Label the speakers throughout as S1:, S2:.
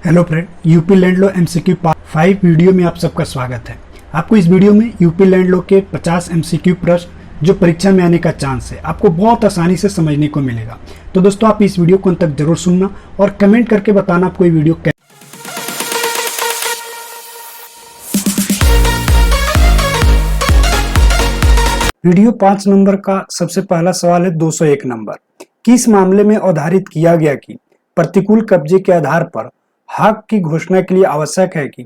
S1: Hello friend, UP land law MCQ part 5 video में आप सबका स्वागत है। आपको इस वीडियो में यूपी लैंड लॉ के 50 एमसीक्यू प्रश्न जो परीक्षा में आने का चांस है आपको बहुत आसानी से समझने को मिलेगा। तो दोस्तों, आप इस वीडियो को अंत तक जरूर सुनना और कमेंट करके बताना आपको ये वीडियो कैसा। वीडियो 5 नंबर का सबसे पहला सवाल है 201 नंबर। किस मामले में अवधारित किया गया कि प्रतिकूल कब्जे के आधार पर हक की घोषणा के लिए आवश्यक है कि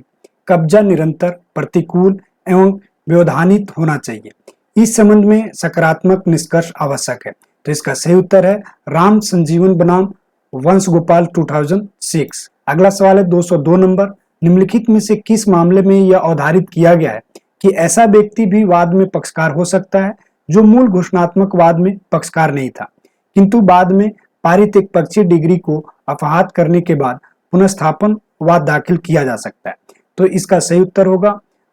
S1: कब्जा निरंतर, प्रतिकूल एवं व्यवधानित होना चाहिए। इस संबंध में सकारात्मक निष्कर्ष आवश्यक है। तो इसका सही उत्तर है राम संजीवन बनाम वंशगोपाल 2006। अगला सवाल है 202 नंबर। निम्नलिखित में से किस मामले में यह अवधारित किया गया है कि ऐसा व्यक्ति भी वाद में पक्षकार हो सकता है जो मूल घोषणात्मक वाद में पक्षकार नहीं था, किंतु बाद में पारित एक पक्षीय डिग्री को अपहात करने के बाद पुनर्स्थापन वाद दाखिल किया जा सकता है। तो इसका सही उत्तर होगा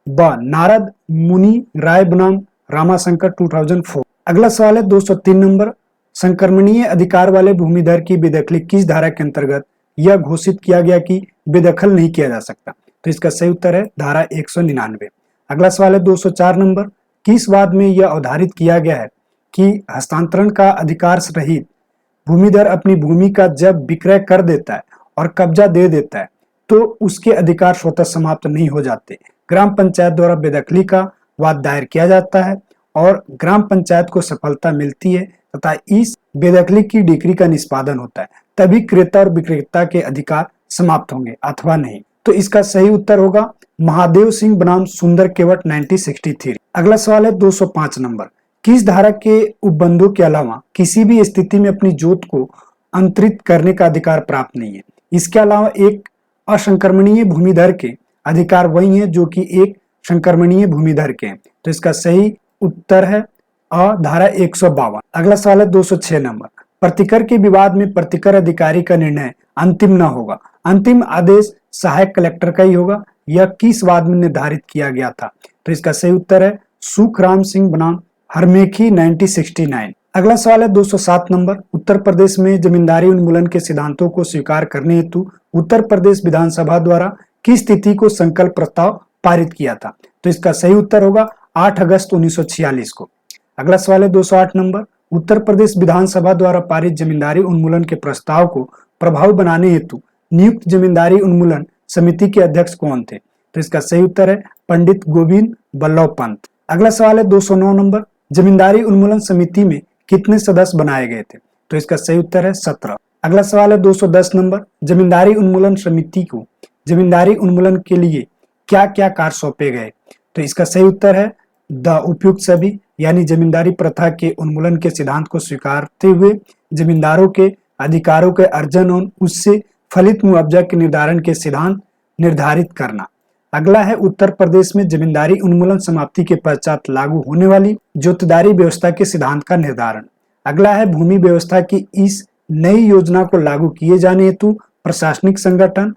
S1: ब नारद मुनि राय बनाम रामाशंकर 2004। अगला सवाल है 203 नंबर। संक्रमणीय अधिकार वाले भूमिधर की बेदखली किस धारा के अंतर्गत यह घोषित किया गया कि बेदखल नहीं किया जा सकता? तो इसका सही उत्तर है धारा 199। अगला सवाल है 204 नंबर। किस वाद में यह अवधारित किया गया है कि हस्तांतरण का अधिकार रहित भूमिधर अपनी भूमि का जब विक्रय कर देता है और कब्जा दे देता है तो उसके अधिकार स्वतः समाप्त नहीं हो जाते। ग्राम पंचायत द्वारा बेदखली का वाद दायर किया जाता है और ग्राम पंचायत को सफलता मिलती है तथा इस बेदखली की डिक्री का निष्पादन होता है, तभी क्रेता और विक्रेता के अधिकार समाप्त होंगे अथवा नहीं। तो इसका सही उत्तर होगा महादेव सिंह बनाम सुंदर केवट 1963। अगला सवाल है 205 नंबर। किस धारा के उपबंधों के अलावा किसी भी स्थिति में अपनी जोत को अंतरित करने का अधिकार प्राप्त नहीं है? इसके अलावा एक असंक्रमणीय भूमिधर के अधिकार वही है जो कि एक संक्रमणीय भूमिधर के हैं। तो इसका सही उत्तर है अ धारा 152। अगला सवाल है 206 नंबर। प्रतिकर के विवाद में प्रतिकर अधिकारी का निर्णय अंतिम न होगा, अंतिम आदेश सहायक कलेक्टर का ही होगा। यह किस वाद में निर्धारित किया गया था? तो इसका सही उत्तर है सुखराम सिंह बनाम हरमेखी 1969। अगला सवाल है 207 नंबर। उत्तर प्रदेश में जमींदारी उन्मूलन के सिद्धांतों को स्वीकार करने हेतु उत्तर प्रदेश विधानसभा द्वारा किस तिथि को संकल्प प्रस्ताव पारित किया था? तो इसका सही उत्तर होगा 8 अगस्त 1946 को। अगला सवाल है 208 नंबर। उत्तर प्रदेश विधानसभा द्वारा पारित जमींदारी उन्मूलन के प्रस्ताव को प्रभावी बनाने हेतु नियुक्त जमींदारी उन्मूलन समिति के अध्यक्ष कौन थे? तो इसका सही उत्तर है पंडित गोविंद बल्लभ पंत। अगला सवाल है 209 नंबर। जमींदारी उन्मूलन समिति में कितने सदस्य बनाए गए थे? तो इसका सही उत्तर है 17। अगला सवाल है 210 नंबर। जमींदारी उन्मूलन समिति को जमींदारी उन्मूलन के लिए क्या क्या कार्य सौंपे गए? तो इसका सही उत्तर है द उपयुक्त सभी, यानी जमींदारी प्रथा के उन्मूलन के सिद्धांत को स्वीकारते हुए जमींदारों के अधिकारों के अर्जन और उससे फलित मुआवजा के निर्धारण के सिद्धांत निर्धारित करना। अगला है उत्तर प्रदेश में जमींदारी उन्मूलन समाप्ति के पश्चात लागू होने वाली जोतदारी व्यवस्था के सिद्धांत का निर्धारण। अगला है भूमि व्यवस्था की इस नई योजना को लागू किए जाने हेतु प्रशासनिक संगठन,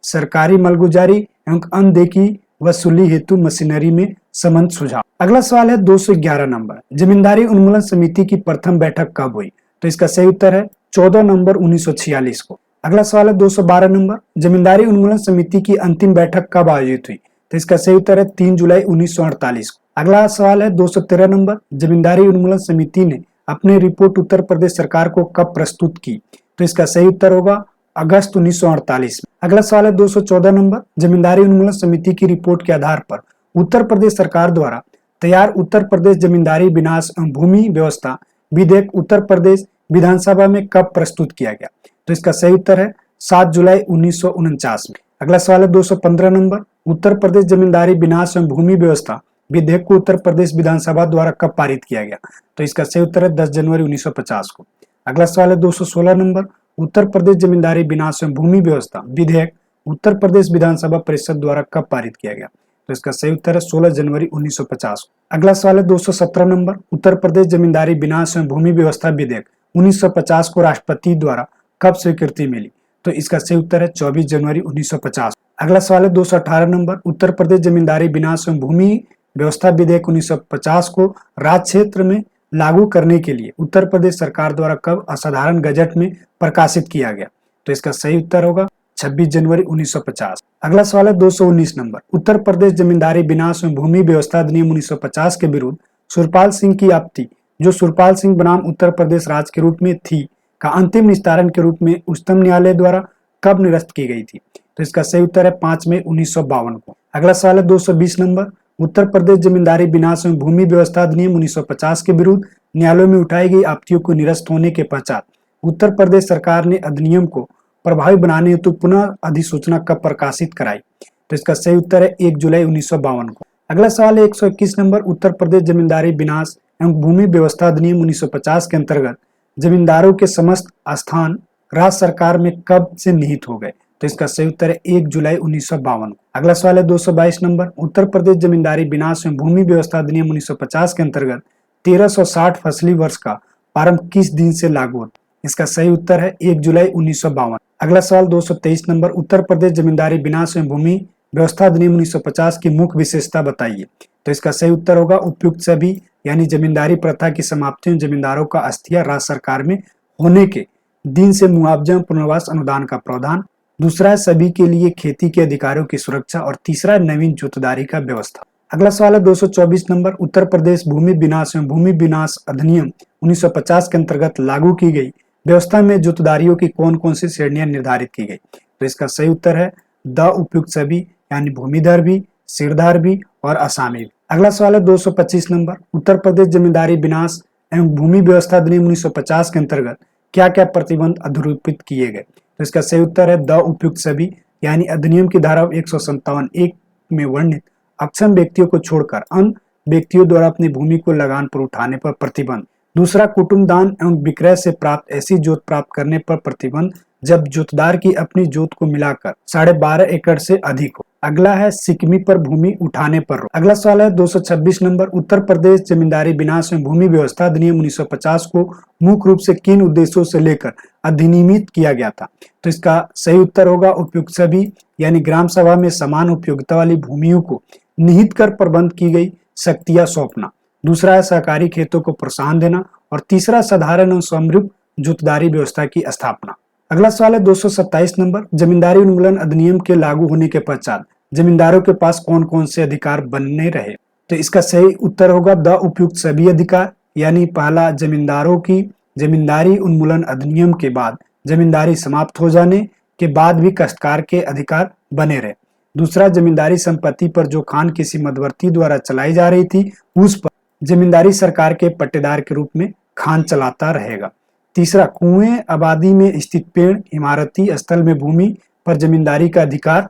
S1: सरकारी मालगुजारी एवं अनदेखी वसूली हेतु मशीनरी में संबंध सुझाव। अगला सवाल है 211 नंबर। जमींदारी उन्मूलन समिति की प्रथम बैठक कब हुई? तो इसका सही उत्तर है 14 नवंबर 1946 को। अगला सवाल है 212 नंबर। जमींदारी उन्मूलन समिति की अंतिम बैठक कब आयोजित हुई? तो इसका सही उत्तर है 3 जुलाई 1948 को। अगला सवाल है 213 नंबर। जमींदारी उन्मूलन समिति ने अपनी रिपोर्ट उत्तर प्रदेश सरकार को कब प्रस्तुत की? तो इसका सही उत्तर होगा अगस्त 1948 में। अगला सवाल है 214 नंबर। जमींदारी उन्मूलन समिति की रिपोर्ट के आधार पर उत्तर प्रदेश सरकार द्वारा तैयार उत्तर प्रदेश जमींदारी विनाश एवं भूमि व्यवस्था विधेयक उत्तर प्रदेश विधानसभा में कब प्रस्तुत किया गया? तो इसका सही उत्तर है 7 जुलाई 1949 में। अगला सवाल है 215 नंबर। उत्तर प्रदेश जमींदारी विनाश एवं भूमि व्यवस्था विधेयक को उत्तर प्रदेश विधानसभा द्वारा कब पारित किया गया? तो इसका सही उत्तर है 10 जनवरी 1950 को। अगला सवाल है 216 नंबर। उत्तर प्रदेश जमींदारी विनाश एवं भूमि व्यवस्था विधेयक उत्तर प्रदेश विधानसभा परिषद द्वारा कब पारित किया गया? तो इसका सही उत्तर है 16 जनवरी 1950 को। अगला सवाल है 217 नंबर। उत्तर प्रदेश जमींदारी विनाश एवं भूमि व्यवस्था विधेयक 1950 को राष्ट्रपति द्वारा कब स्वीकृति मिली? तो इसका सही उत्तर है 24 जनवरी 1950। अगला सवाल है 218 नंबर। उत्तर प्रदेश जमींदारी विनाश एवं भूमि व्यवस्था विधेयक 1950 को राज्य क्षेत्र में लागू करने के लिए उत्तर प्रदेश सरकार द्वारा कब असाधारण गजट में प्रकाशित किया गया? तो इसका सही उत्तर होगा 26 जनवरी 1950। अगला सवाल है 219 नंबर। उत्तर प्रदेश जमींदारी विनाश एवं भूमि व्यवस्था अधिनियम 1950 के विरुद्ध सुरपाल सिंह की आपत्ति, जो सुरपाल सिंह बनाम उत्तर प्रदेश राज्य के रूप में थी, का अंतिम निस्तारण के रूप में उच्चतम न्यायालय द्वारा कब निरस्त की गई थी? तो इसका सही उत्तर है 5 मई 1952 को। अगला सवाल है 220 नंबर। उत्तर प्रदेश जमींदारी विनाश एवं भूमि व्यवस्था अधिनियम 1950 के विरुद्ध न्यायालयों में उठाई गई आपत्तियों को निरस्त होने के पश्चात उत्तर प्रदेश सरकार ने अधिनियम को प्रभावी बनाने हेतु पुनः अधिसूचना कब प्रकाशित कराई? तो इसका सही उत्तर है 1 जुलाई 1952 को। अगला सवाल है 121 नंबर। उत्तर प्रदेश जमींदारी विनाश एवं भूमि व्यवस्था अधिनियम 1950 के अंतर्गत जमींदारों के समस्त स्थान राज्य सरकार में कब से निहित हो गए? तो इसका सही उत्तर है 1 जुलाई 1952। अगला सवाल है 222 नंबर। उत्तर प्रदेश जमींदारी विनाश एवं भूमि व्यवस्था अधिनियम 1950 के अंतर्गत 1360 फसली वर्ष का प्रारंभ किस दिन से लागू होता? इसका सही उत्तर है 1 जुलाई 1952। अगला सवाल 223 नंबर। उत्तर प्रदेश जमींदारी विनाश एवं भूमि व्यवस्था अधिनियम 1950 की मुख्य विशेषता बताइए। तो इसका सही उत्तर होगा उपयुक्त सभी, यानी जमींदारी प्रथा की समाप्ति एवं जमींदारों का अस्थायी राज्य सरकार में होने के दिन से मुआवजा पुनर्वास अनुदान का प्रावधान। दूसरा है सभी के लिए खेती के अधिकारों की सुरक्षा और तीसरा है नवीन जोतदारी का व्यवस्था। अगला सवाल है 224 नंबर। उत्तर प्रदेश भूमि विनाश एवं भूमि विनाश अधिनियम 1950 के अंतर्गत लागू की गई व्यवस्था में जोतदारियों की कौन कौन सी श्रेणियां निर्धारित की गई? तो इसका सही उत्तर है द उपयुक्त सभी, यानी भूमिधर भी, सिरदार भी और असामी भी। अगला सवाल है 225 नंबर। उत्तर प्रदेश जमींदारी विनाश एवं भूमि व्यवस्था अधिनियम 1950 के अंतर्गत क्या क्या प्रतिबंध अध्यारोपित किए गए? तो इसका सही उत्तर है द उपयुक्त सभी, यानी अधिनियम की धारा 157(1) में वर्णित अक्षम व्यक्तियों को छोड़कर अन्य व्यक्तियों द्वारा अपनी भूमि को लगान पर उठाने पर प्रतिबंध। दूसरा, कुटुंब दान एवं विक्रय से प्राप्त ऐसी जोत प्राप्त करने पर प्रतिबंध जब जोतदार की अपनी जोत को मिलाकर 12.5 एकड़ से अधिक हो। अगला है सिकमी पर भूमि उठाने पर रोक। अगला सवाल है 226 नंबर। उत्तर प्रदेश जमींदारी विनाश एवं भूमि व्यवस्था अधिनियम 1950 को मुख्य रूप से किन उद्देश्यों से लेकर अधिनियमित किया गया था? तो इसका सही उत्तर होगा उपयुक्त सभी, यानी ग्राम सभा में समान उपयोगिता वाली भूमियों को निहित कर प्रबंध की गई शक्तियां सौंपना। दूसरा है सहकारी खेतों को प्रोत्साहन देना और तीसरा साधारण और समरूप जोतदारी व्यवस्था की स्थापना। अगला सवाल है 227 नंबर। जमींदारी उन्मूलन अधिनियम के लागू होने के पश्चात जमींदारों के पास कौन कौन से अधिकार बने रहे? तो इसका सही उत्तर होगा द उपयुक्त सभी अधिकार, यानी पहला, जमींदारों की जमींदारी उन्मूलन अधिनियम के बाद जमींदारी समाप्त हो जाने के बाद भी काश्तकार के अधिकार बने रहे। दूसरा, जमींदारी संपत्ति पर जो खान किसी मध्यवर्ती द्वारा चलाई जा रही थी उस पर जमींदारी सरकार के पट्टेदार के रूप में खान चलाता रहेगा। तीसरा, कुएं आबादी में स्थित पेड़ इमारती स्थल में भूमि पर जमींदारी का अधिकार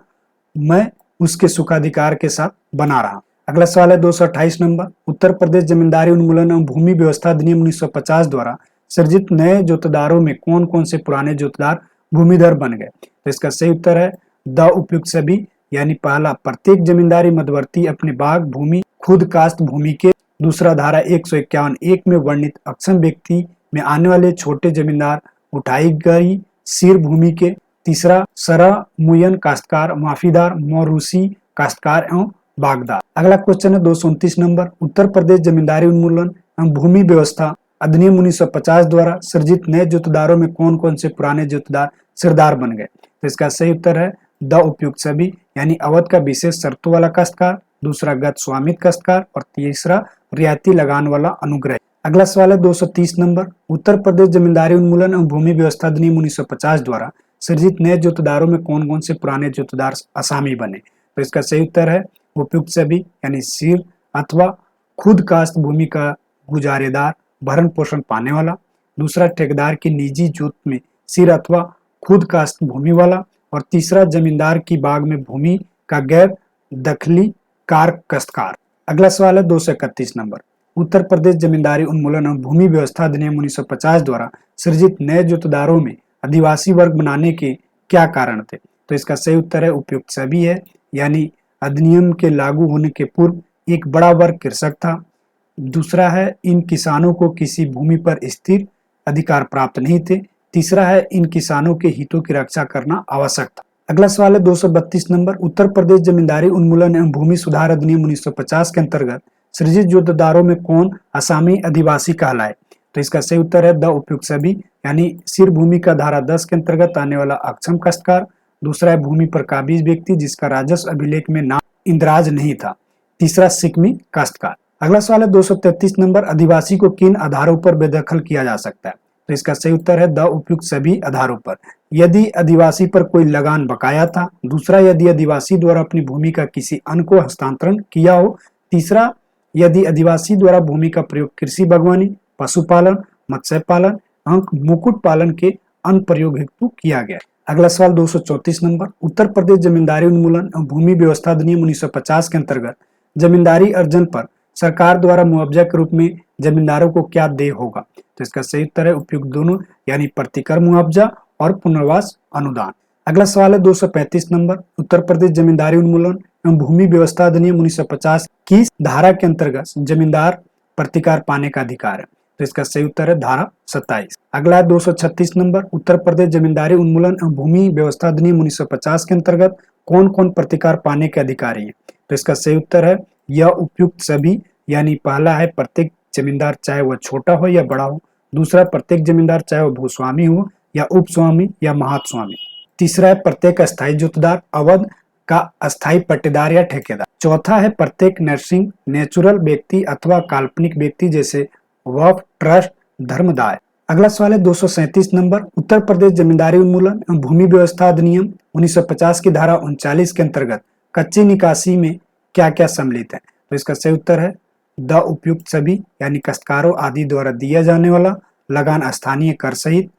S1: मैं उसके सुखाधिकार के साथ बना रहा। अगला सवाल है 228 नंबर। उत्तर प्रदेश जमींदारी उन्मूलन एवं भूमि व्यवस्था अधिनियम 1950 द्वारा सृजित नए जोतदारों में कौन कौन से पुराने जोतदार भूमिधर बन गए? तो इसका सही उत्तर है द उपयुक्त सभी, यानी पहला, प्रत्येक जमींदारी मध्यवर्ती अपने बाग भूमि खुद कास्त भूमि के। दूसरा, धारा 151(1) में वर्णित अक्षम व्यक्ति में आने वाले छोटे जमींदार उठाई गई सिर भूमि के। तीसरा, सरह मुयन काश्तकार, माफीदार, मौरूसी काश्तकार एवं बागदार। अगला क्वेश्चन है 229 नंबर। उत्तर प्रदेश जमींदारी उन्मूलन एवं भूमि व्यवस्था अधिनियम 1950 द्वारा सृजित नए जोतदारों में कौन कौन से पुराने जोतदार सिरदार बन गए? तो इसका सही उत्तर है द उपयुक्त सभी, यानी अवध का विशेष शर्तों वाला काश्तकार। दूसरा, गत स्वामित्व काश्तकार और तीसरा, रियायती लगान वाला अनुग्रह। अगला सवाल है 230 नंबर। उत्तर प्रदेश जमींदारी उन्मूलन एवं भूमि व्यवस्था अधिनियम 1950 द्वारा सृजित नए जोतदारों में कौन कौन से पुराने जोतदार असामी बने? तो इसका सही उत्तर है उपयुक्त सभी, यानी सिर अथवा खुद कास्त भूमि का गुजारेदार, भरण पोषण पाने वाला। दूसरा, ठेकेदार की निजी जोत में सिर अथवा खुद कास्त भूमि वाला। और तीसरा, जमींदार की बाग में भूमि का गैर दखली कार काश्तकार। अगला सवाल है 231 नंबर। उत्तर प्रदेश जमींदारी उन्मूलन एवं भूमि व्यवस्था अधिनियम 1950 द्वारा सृजित नए जोतदारों में आदिवासी वर्ग बनाने के क्या कारण थे? तो इसका सही उत्तर है उपयुक्त सभी है, यानी अधिनियम के लागू होने के पूर्व एक बड़ा वर्ग कृषक था। दूसरा है, इन किसानों को किसी भूमि पर स्थिर अधिकार प्राप्त नहीं थे। तीसरा है, इन किसानों के हितों की रक्षा करना आवश्यक था। अगला सवाल है 232 नंबर। उत्तर प्रदेश जमींदारी उन्मूलन एवं भूमि सुधार अधिनियम 1950 के अंतर्गत सृजित जोतदारों में कौन असामी आदिवासी कहलाए? तो इसका सही उत्तर है द उपयुक्त सभी, यानी सिर भूमि का धारा 10 के अंतर्गत आने वाला अक्षम काश्तकार। दूसरा है भूमि पर काबिज व्यक्ति जिसका राजस्व अभिलेख में नाम इंद्राज नहीं था। तीसरा सिकमी काश्तकार। अगला सवाल है 233 नंबर, आदिवासी को किन आधारों पर बेदखल किया जा सकता है? तो इसका सही उत्तर है द उपयुक्त सभी आधारों पर। यदि आदिवासी पर कोई लगान बकाया था। दूसरा, यदि आदिवासी द्वारा अपनी भूमि का किसी अन्य को हस्तांतरण किया हो। तीसरा, यदि आदिवासी द्वारा भूमि का प्रयोग कृषि, बागवानी, पशुपालन, मत्स्य पालन, मुकुट पालन के अन्य प्रयोग हेतु किया गया। अगला सवाल 234 नंबर, उत्तर प्रदेश जमींदारी उन्मूलन एवं भूमि व्यवस्था अधिनियम 1950 के अंतर्गत जमींदारी अर्जन पर सरकार द्वारा मुआवजा के रूप में जमींदारों को क्या देय होगा? तो इसका सही उत्तर है उपयुक्त दोनों, यानी प्रतिकर मुआवजा और पुनर्वास अनुदान। अगला सवाल है 235 नंबर, उत्तर प्रदेश जमींदारी उन्मूलन एवं भूमि व्यवस्था अधिनियम 1950 की धारा के अंतर्गत जमींदार प्रतिकार पाने का अधिकार है? तो इसका सही उत्तर है धारा 27। अगला है 236 नंबर, उत्तर प्रदेश जमींदारी उन्मूलन एवं भूमि व्यवस्था अधिनियम 1950 के अंतर्गत कौन कौन प्रतिकार पाने के अधिकारी है? तो इसका सही उत्तर है यह उपयुक्त सभी, यानी पहला है प्रत्येक जमींदार चाहे वह छोटा हो या बड़ा हो। दूसरा, प्रत्येक जमींदार चाहे वह भूस्वामी हो या उपस्वामी या महास्वामी। तीसरा है प्रत्येक अस्थायी जोतदार, अवध का अस्थायी पट्टेदार या ठेकेदार। चौथा है प्रत्येक नर्सिंग नेचुरल व्यक्ति अथवा काल्पनिक व्यक्ति जैसे वक्फ, ट्रस्ट, धर्मदाय। अगला सवाल है 237 नंबर, उत्तर प्रदेश जमींदारी उन्मूलन एवं भूमि व्यवस्था अधिनियम 1950 की धारा 39 के अंतर्गत कच्ची निकासी में क्या क्या सम्मिलित है? तो इसका सही उत्तर है द उपयुक्त सभी, यानी काश्तकारों आदि द्वारा दिया जाने वाला लगान स्थानीय कर सहित,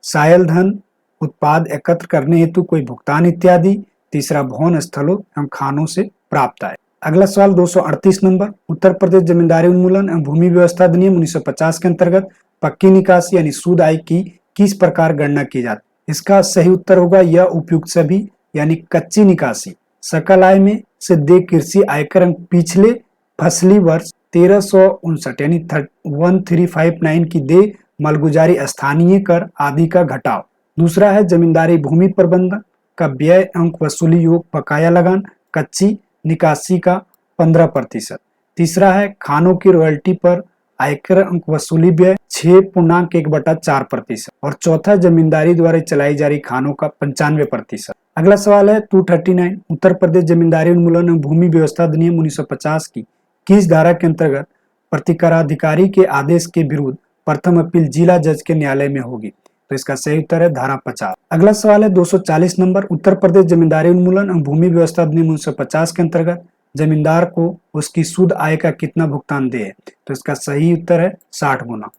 S1: सायल धन, उत्पाद एकत्र करने हेतु कोई भुगतान इत्यादि। तीसरा, भवन स्थलों एवं खानों से प्राप्त आय। अगला सवाल 238 नंबर, उत्तर प्रदेश जमींदारी उन्मूलन एवं भूमि व्यवस्था अधिनियम 1950 के अंतर्गत पक्की निकासी यानी सूद आय की किस प्रकार गणना की जाती? इसका सही उत्तर होगा यह उपयुक्त सभी, यानी कच्ची निकासी सकल आय में से दे कृषि आयकर पिछले फसली वर्ष 1359 यानी 1359 की दे मालगुजारी, स्थानीय कर आदि का घटाव। दूसरा है जमींदारी भूमि प्रबंधन का व्यय अंक वसूली योग बकाया लगान कच्ची निकासी का 15%। तीसरा है खानों की रॉयल्टी पर आयकर अंक वसूली व्यय 6.1/4%। और चौथा जमींदारी द्वारा चलाई जा रही खानों का 95%। अगला सवाल है 239, उत्तर प्रदेश जमींदारी उन्मूलन एवं भूमि व्यवस्था अधिनियम 1950 की किस धारा के अंतर्गत प्रतिकाराधिकारी के आदेश के विरुद्ध प्रथम अपील जिला जज के न्यायालय में होगी? तो इसका सही उत्तर है धारा 50। अगला सवाल है 240 नंबर, उत्तर प्रदेश जमींदारी उन्मूलन एवं भूमि व्यवस्था अधिनियम 1950 के अंतर्गत जमींदार को उसकी शुद्ध आय का कितना भुगतान दे? तो इसका सही उत्तर है 60 गुना।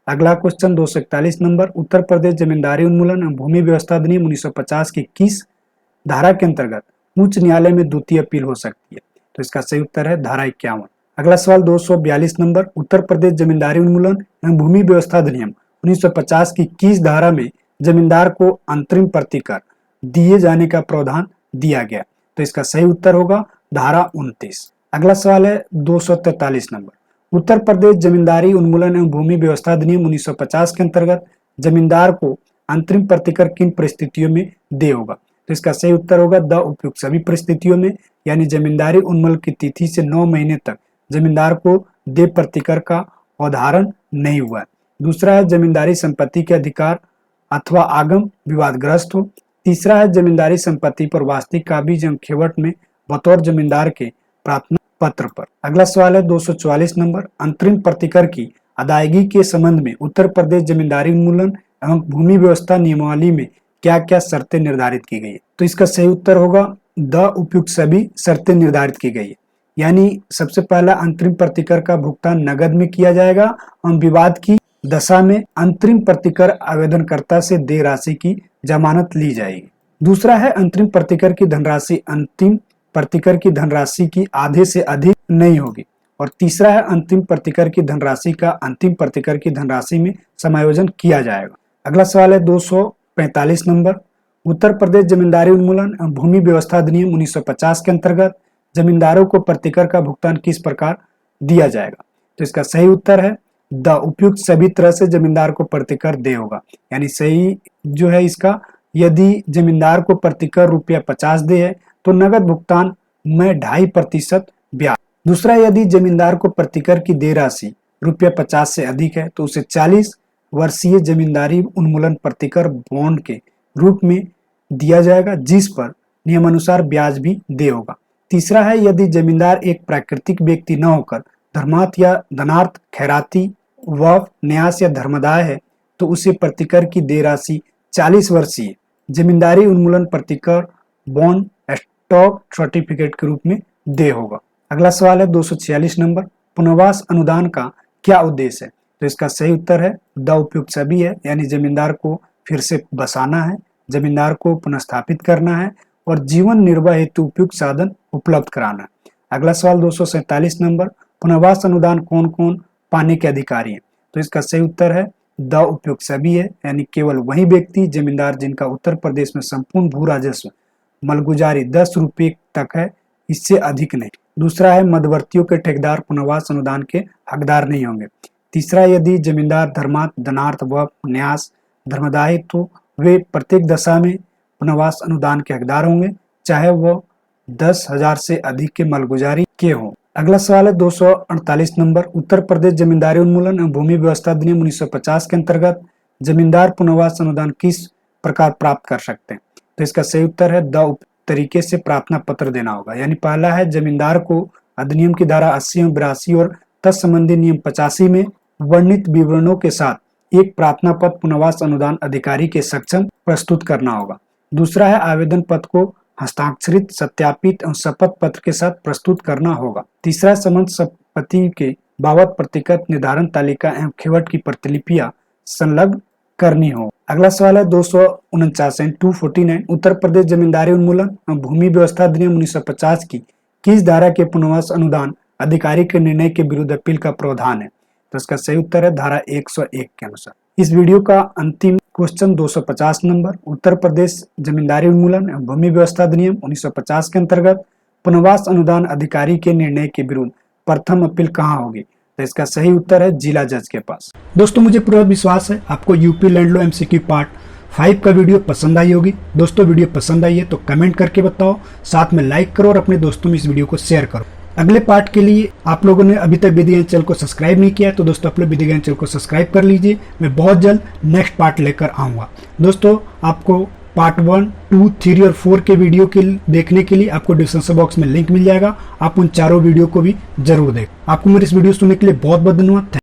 S1: अगला क्वेश्चन 241 नंबर, उत्तर प्रदेश जमींदारी उन्मूलन एवं भूमि व्यवस्था अधिनियम 1950 की किस धारा के अंतर्गत उच्च न्यायालय में द्वितीय अपील हो सकती है? तो इसका सही उत्तर है धारा 51। अगला सवाल 242 नंबर, उत्तर प्रदेश जमींदारी उन्मूलन एवं भूमि व्यवस्था अधिनियम 1950 की किस धारा में जमींदार को अंतरिम प्रतिकर दिए जाने का प्रावधान दिया गया? तो इसका सही उत्तर होगा धारा 29। अगला सवाल है 243 नंबर, उत्तर प्रदेश जमींदारी उन्मूलन एवं भूमि व्यवस्था अधिनियम 1950 के अंतर्गत जमींदार को अंतरिम प्रतिकर किन परिस्थितियों में दे होगा? तो इसका सही उत्तर होगा द उपयुक्त सभी परिस्थितियों में, यानी जमींदारी उन्मूलन की तिथि से 9 महीने तक जमींदार को दे प्रतिकर का अवधारण नहीं हुआ है। दूसरा है जमींदारी संपत्ति के अधिकार अथवा आगम विवादग्रस्त हो। तीसरा है जमींदारी संपत्ति पर वास्तविक काबिज एवं खेवट में बतौर जमींदार के प्रार्थना पत्र पर। अगला सवाल है 244 नंबर, अंतरिम प्रतिकर की अदायगी के संबंध में उत्तर प्रदेश जमींदारी उन्मूलन एवं भूमि व्यवस्था नियमावली में क्या क्या शर्तें निर्धारित की गई है? तो इसका सही उत्तर होगा द उपयुक्त सभी शर्तें निर्धारित की गई है। यानी सबसे पहला अंतरिम प्रतिकर का भुगतान नगद में किया जाएगा और विवाद की दशा में अंतरिम प्रतिकर आवेदनकर्ता से देय राशि की जमानत ली जाएगी। दूसरा है अंतरिम प्रतिकर की धनराशि अंतिम प्रतिकर की धनराशि की आधे से अधिक नहीं होगी। और तीसरा है अंतिम प्रतिकर की धनराशि का अंतिम प्रतिकर की धनराशि में समायोजन किया जाएगा। अगला सवाल है 245 नंबर, उत्तर प्रदेश जमींदारी उन्मूलन एवं भूमि व्यवस्था अधिनियम 1950 के अंतर्गत जमींदारों को प्रतिकर का भुगतान किस प्रकार दिया जाएगा? तो इसका सही उत्तर है द उपयुक्त सभी तरह से जमींदार को प्रतिकर दे होगा। यानी सही जो है इसका, यदि जमींदार को प्रतिकर ₹50 दे है तो नगद भुगतान में 2.5% ब्याज। दूसरा, यदि जमींदार को प्रतिकर की देय राशि ₹50 से अधिक है तो उसे 40 वर्षीय जमींदारी उन्मूलन प्रतिकर बॉन्ड के रूप में दिया जाएगा, जिस पर नियमानुसार ब्याज भी देय होगा। तीसरा है यदि जमींदार एक प्राकृतिक व्यक्ति न होकर धर्मार्थ या धनार्थ, खैराती, वक्फ, न्यास या धर्मदाय है तो उसे प्रतिकर की देय राशि 40 वर्षीय जमींदारी उन्मूलन प्रतिकर बॉन्ड स्टॉक सर्टिफिकेट के रूप में देय होगा। अगला सवाल है 246 नंबर, पुनर्वास अनुदान का क्या उद्देश्य है? तो इसका सही उत्तर है द उपयुक्त सभी है, यानी जमींदार को फिर से बसाना है, जमींदार को पुनर्स्थापित करना है और जीवन निर्वाह हेतु उपयुक्त साधन उपलब्ध कराना है। अगला सवाल 247 नंबर, पुनर्वास अनुदान कौन कौन पाने के अधिकारी हैं? तो इसका सही उत्तर है द उपयुक्त सभी है, यानी केवल वही व्यक्ति जमींदार जिनका उत्तर प्रदेश में संपूर्ण भू राजस्व मलगुजारी 10 रुपये तक है, इससे अधिक नहीं। दूसरा है मध्यवर्तियों के ठेकेदार पुनर्वास अनुदान के हकदार नहीं होंगे। तीसरा, यदि जमींदार धर्मार्थ, धनार्थ, वक्फ, न्यास, धर्मदाय तो वे प्रत्येक दशा में पुनर्वास अनुदान के हकदार होंगे, चाहे वह 10,000 से अधिक के मलगुजारी के हों। अगला सवाल है 248 नंबर, उत्तर प्रदेश जमींदारी उन्मूलन एवं भूमि व्यवस्था अधिनियम 1950 के अंतर्गत जमींदार पुनर्वास अनुदान किस प्रकार प्राप्त कर सकते हैं? तो इसका सही उत्तर है द तरीके से प्रार्थना पत्र देना होगा। यानी पहला है जमींदार को अधिनियम की धारा 80 एवं 82 और तत्संबंधी नियम 85 में वर्णित विवरणों के साथ एक प्रार्थना पत्र पुनर्वास अनुदान अधिकारी के सक्षम प्रस्तुत करना होगा। दूसरा है आवेदन पत्र को हस्ताक्षरित, सत्यापित एवं शपथ पत्र के साथ प्रस्तुत करना होगा। तीसरा, संबंध संपत्ति के बाबत प्रतिगत निर्धारण तालिका एवं खेवट की प्रतिलिपियां संलग्न करनी हो। अगला सवाल है 249 उत्तर प्रदेश जमींदारी उन्मूलन एवं भूमि व्यवस्था अधिनियम 1950 की किस धारा के पुनर्वास अनुदान अधिकारी के निर्णय के विरुद्ध अपील का प्रावधान है? तो इसका सही उत्तर है धारा 101 के अनुसार। इस वीडियो का अंतिम क्वेश्चन 250 नंबर, उत्तर प्रदेश जमींदारी उन्मूलन एवं भूमि व्यवस्था अधिनियम 1950 के अंतर्गत पुनर्वास अनुदान अधिकारी के निर्णय के विरुद्ध प्रथम अपील कहाँ होगी? तो इसका सही उत्तर है जिला जज के पास। दोस्तों, मुझे पूरा विश्वास है आपको UP land law MCQ part 5 का वीडियो पसंद आई होगी। दोस्तों, वीडियो पसंद आई है तो कमेंट करके बताओ, साथ में लाइक करो और अपने दोस्तों में इस वीडियो को शेयर करो। अगले पार्ट के लिए आप लोगों ने अभी तक विधि ज्ञान चैनल को सब्सक्राइब नहीं किया है तो दोस्तों आप लोग विधि ज्ञान चैनल को सब्सक्राइब कर लीजिए। मैं बहुत जल्द नेक्स्ट पार्ट लेकर आऊँगा। दोस्तों, आपको पार्ट 1, 2, 3 और 4 के वीडियो के देखने के लिए आपको डिस्क्रिप्शन बॉक्स में लिंक मिल जाएगा। आप उन चारों वीडियो को भी जरूर देखें। आपको मेरे इस वीडियो सुनने के लिए बहुत बहुत धन्यवाद।